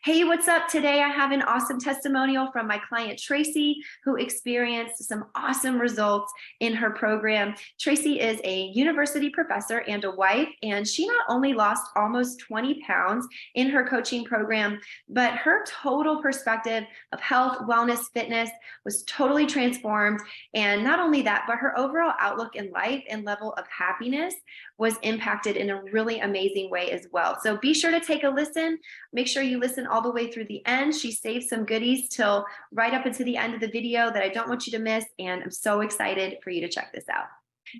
Hey, what's up? Today I have an awesome testimonial from my client Tracy, who experienced some awesome results in her program. Tracy is a university professor and a wife, and she not only lost almost 20 pounds in her coaching program, but her total perspective of health, wellness, fitness was totally transformed. And not only that, but her overall outlook in life and level of happiness was impacted in a really amazing way as well. So be sure to take a listen. Make sure you listen all the way through the end. She saved some goodies till right up into the end of the video that I don't want you to miss, and I'm so excited for you to check this out.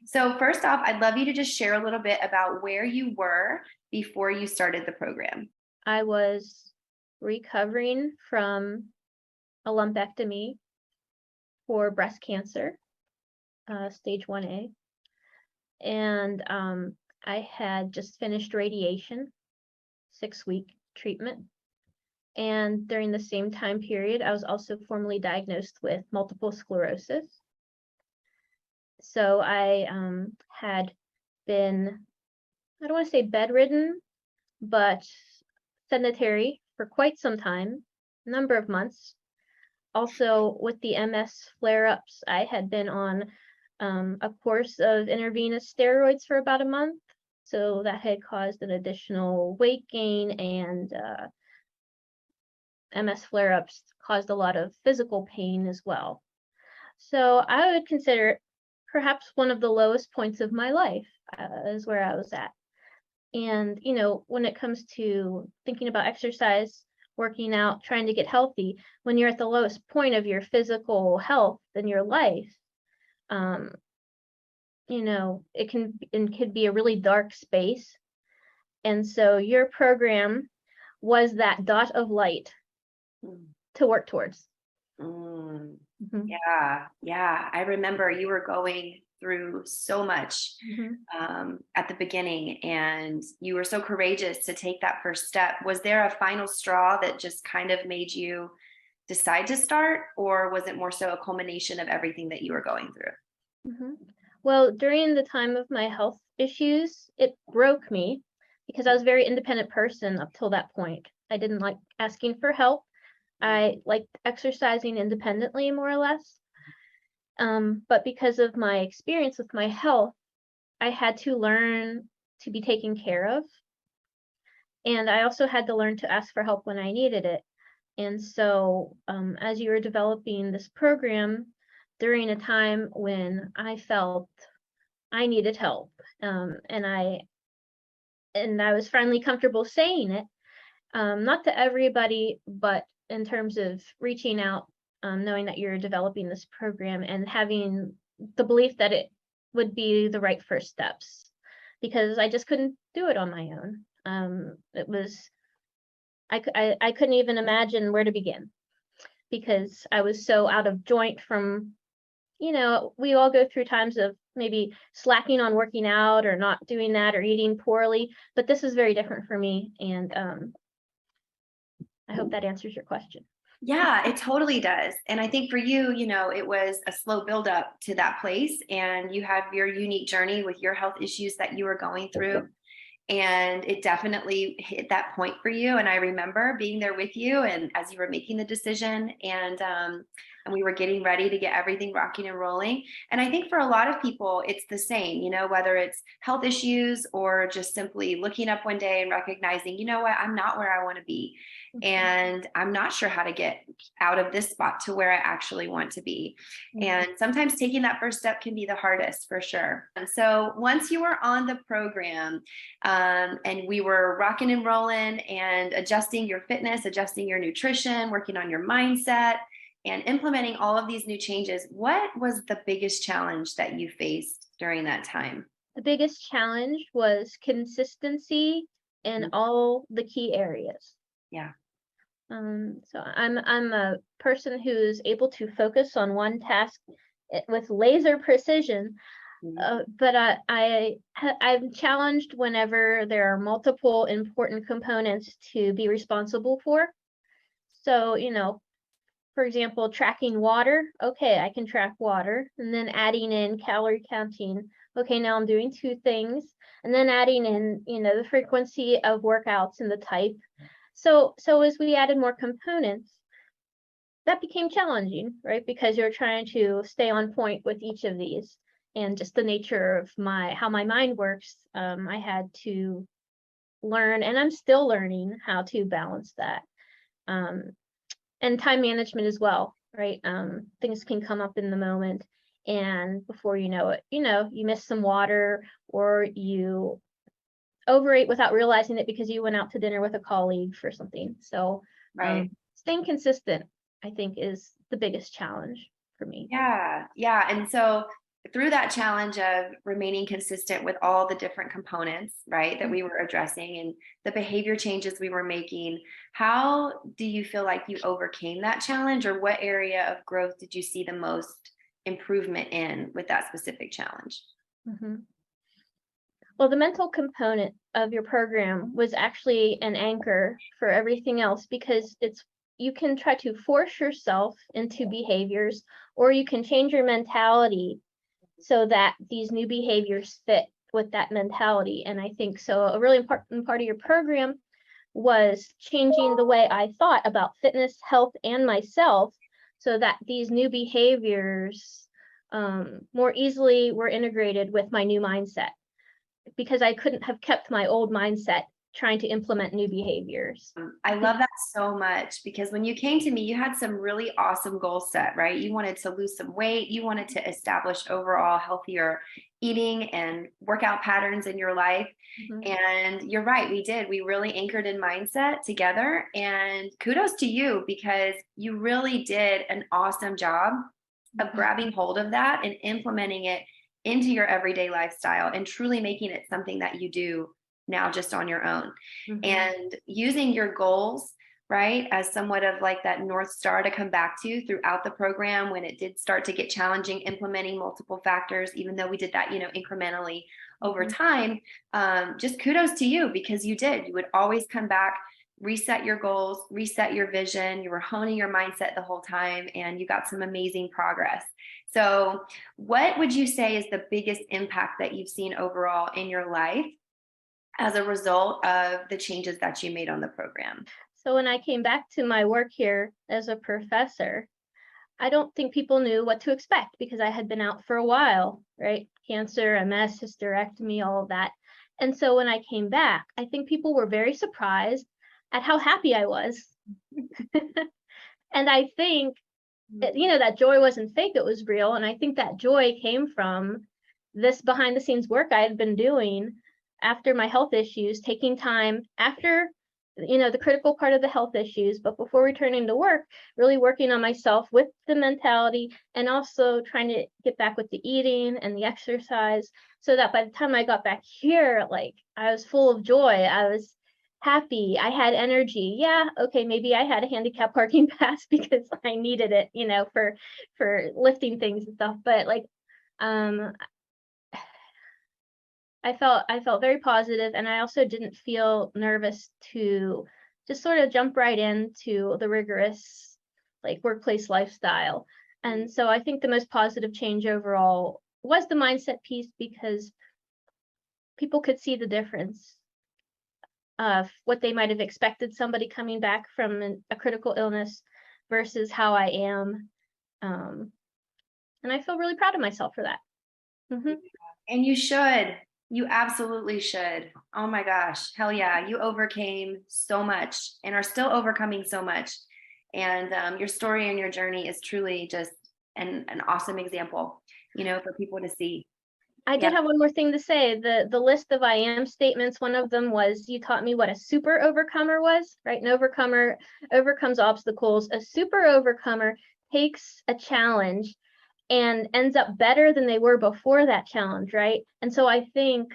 So first off, I'd love you to just share a little bit about where you were before you started the program. I was recovering from a lumpectomy for breast cancer, stage 1A. And I had just finished radiation, 6-week treatment. And during the same time period, I was also formally diagnosed with multiple sclerosis. So I had been, I don't want to say bedridden, but sedentary for quite some time, a number of months. Also, with the MS flare-ups, I had been on a course of intravenous steroids for about a month. So that had caused an additional weight gain, and MS flare-ups caused a lot of physical pain as well. So I would consider it perhaps one of the lowest points of my life is where I was at. And, when it comes to thinking about exercise, working out, trying to get healthy, when you're at the lowest point of your physical health in your life, it could be a really dark space. And so your program was that dot of light to work towards. Mm-hmm. Yeah. I remember you were going through so much at the beginning, and you were so courageous to take that first step. Was there a final straw that just kind of made you decide to start, or was it more so a culmination of everything that you were going through? Well, during the time of my health issues, it broke me because I was a very independent person up till that point. I didn't like asking for help. I liked exercising independently, more or less. But because of my experience with my health, I had to learn to be taken care of. And I also had to learn to ask for help when I needed it. And so as you were developing this program during a time when I felt I needed help, and I was finally comfortable saying it, not to everybody, but in terms of reaching out, knowing that you're developing this program and having the belief that it would be the right first steps, because I just couldn't do it on my own. I couldn't even imagine where to begin, because I was so out of joint from, we all go through times of maybe slacking on working out or not doing that or eating poorly, but this is very different for me. And I hope that answers your question. Yeah, it totally does. And I think for you, it was a slow buildup to that place, and you have your unique journey with your health issues that you were going through. And it definitely hit that point for you. And I remember being there with you, and as you were making the decision, and we were getting ready to get everything rocking and rolling. And I think for a lot of people, it's the same, whether it's health issues or just simply looking up one day and recognizing, you know what, I'm not where I want to be. And I'm not sure how to get out of this spot to where I actually want to be. And sometimes taking that first step can be the hardest, for sure. And so once you were on the program, and we were rocking and rolling and adjusting your fitness, adjusting your nutrition, working on your mindset, and implementing all of these new changes, what was the biggest challenge that you faced during that time? The biggest challenge was consistency in all the key areas. Yeah. So I'm a person who's able to focus on one task with laser precision. But I'm challenged whenever there are multiple important components to be responsible for. So, for example, tracking water. Okay, I can track water, and then adding in calorie counting. Okay, now I'm doing 2 things, and then adding in, the frequency of workouts and the type. So as we added more components, that became challenging, right? Because you're trying to stay on point with each of these, and just the nature of how my mind works. I had to learn, and I'm still learning how to balance that. And time management as well, right? Things can come up in the moment, and before you know it, you miss some water, or you overate without realizing it because you went out to dinner with a colleague for something. So Right. staying consistent, I think, is the biggest challenge for me. Yeah. Yeah. And so through that challenge of remaining consistent with all the different components, right, that we were addressing and the behavior changes we were making, how do you feel like you overcame that challenge, or what area of growth did you see the most improvement in with that specific challenge? Mm-hmm. Well, the mental component of your program was actually an anchor for everything else, because you can try to force yourself into behaviors, or you can change your mentality so that these new behaviors fit with that mentality. And I think so a really important part of your program was changing the way I thought about fitness, health, and myself, so that these new behaviors more easily were integrated with my new mindset, because I couldn't have kept my old mindset trying to implement new behaviors. I love that so much, because when you came to me, you had some really awesome goals set, right? You wanted to lose some weight, you wanted to establish overall healthier eating and workout patterns in your life. Mm-hmm. And you're right, we did. We really anchored in mindset together. And kudos to you, because you really did an awesome job of grabbing hold of that and implementing it into your everyday lifestyle and truly making it something that you do now just on your own. Mm-hmm. And using your goals, right, as somewhat of like that North Star to come back to throughout the program when it did start to get challenging, implementing multiple factors, even though we did that, incrementally over time. Just kudos to you, because you would always come back, reset your goals, reset your vision. You were honing your mindset the whole time, and you got some amazing progress. So, what would you say is the biggest impact that you've seen overall in your life as a result of the changes that you made on the program? So when I came back to my work here as a professor, I don't think people knew what to expect, because I had been out for a while, right? Cancer, MS, hysterectomy, all of that. And so when I came back, I think people were very surprised at how happy I was. And I think, that joy wasn't fake, it was real. And I think that joy came from this behind the scenes work I had been doing after my health issues, taking time after the critical part of the health issues, but before returning to work, really working on myself with the mentality, and also trying to get back with the eating and the exercise, so that by the time I got back here, like, I was full of joy. I was happy. I had energy. Yeah, okay, maybe I had a handicap parking pass because I needed it, for lifting things and stuff. But like, um, I felt very positive, and I also didn't feel nervous to just sort of jump right into the rigorous, like, workplace lifestyle. And so I think the most positive change overall was the mindset piece, because people could see the difference of what they might have expected somebody coming back from a critical illness versus how I am. And I feel really proud of myself for that. Mm-hmm. And you should. You absolutely should. Oh my gosh. Hell yeah. You overcame so much and are still overcoming so much. And your story and your journey is truly just an awesome example, for people to see. I Yeah. did have one more thing to say. The list of I am statements, one of them was, you taught me what a super overcomer was, right? An overcomer overcomes obstacles. A super overcomer takes a challenge and ends up better than they were before that challenge, right? And so I think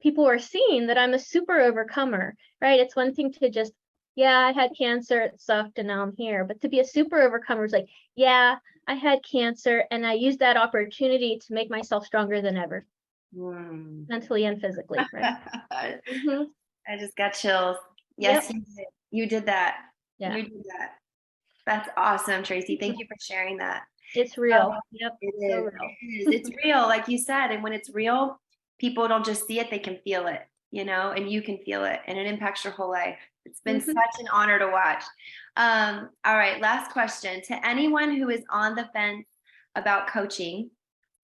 people are seeing that I'm a super overcomer, right? It's one thing to just, yeah, I had cancer, it sucked, and now I'm here. But to be a super overcomer is like, yeah, I had cancer, and I used that opportunity to make myself stronger than ever, mentally and physically, right? Mm-hmm. I just got chills. Yep. Yes, you did. You did that. Yeah. You did that. That's awesome, Tracy. Thank you for sharing that. It's So real. Yep. it So is. real. It is. It's real, like you said. And when it's real, people don't just see it, they can feel it, and you can feel it, and it impacts your whole life. It's been Mhm. such an honor to watch. All right, last question. To anyone who is on the fence about coaching,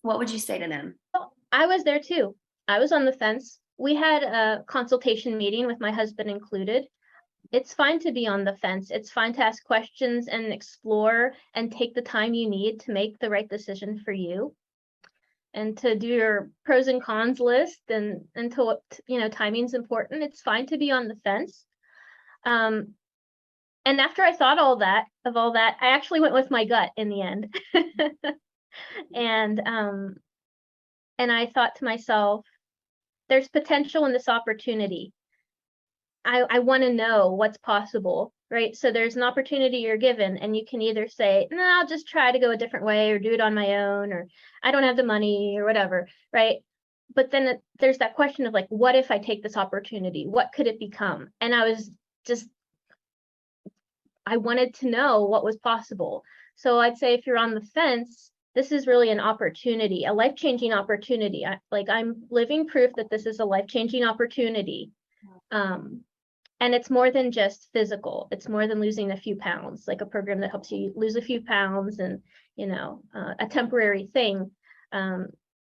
what would you say to them? Well, I was there too. I was on the fence. We had a consultation meeting with my husband included. It's fine to be on the fence. It's fine to ask questions and explore and take the time you need to make the right decision for you and to do your pros and cons list and until timing's important. It's fine to be on the fence. Um, and after I thought all that, I actually went with my gut in the end. and and I thought to myself, there's potential in this opportunity. I want to know what's possible, right? So there's an opportunity you're given, and you can either say, no, I'll just try to go a different way or do it on my own, or I don't have the money or whatever, right? But then there's that question of like, what if I take this opportunity? What could it become? And just, I wanted to know what was possible. So I'd say if you're on the fence, this is really an opportunity, a life-changing opportunity. I'm living proof that this is a life-changing opportunity. Um, and it's more than just physical. It's more than losing a few pounds, like a program that helps you lose a few pounds and, a temporary thing. Um,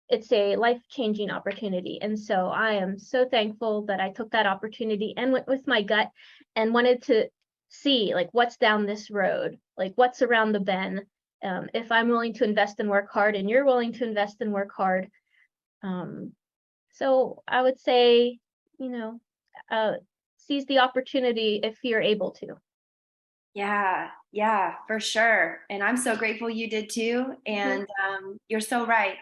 it's a life-changing opportunity. And so I am so thankful that I took that opportunity and went with my gut and wanted to see like what's down this road, like what's around the bend. If I'm willing to invest and work hard and you're willing to invest and work hard. So I would say, you know, uh, seize the opportunity if you're able to. Yeah, yeah, for sure. And I'm so grateful you did too. Mhm. And you're so right.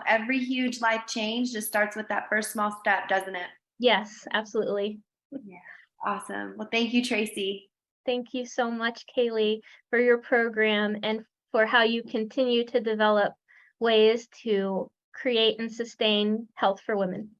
Every huge life change just starts with that first small step, doesn't it? Yes, absolutely. Yeah. Awesome. Well, thank you, Tracy. Thank you so much, Kaylee, for your program and for how you continue to develop ways to create and sustain health for women.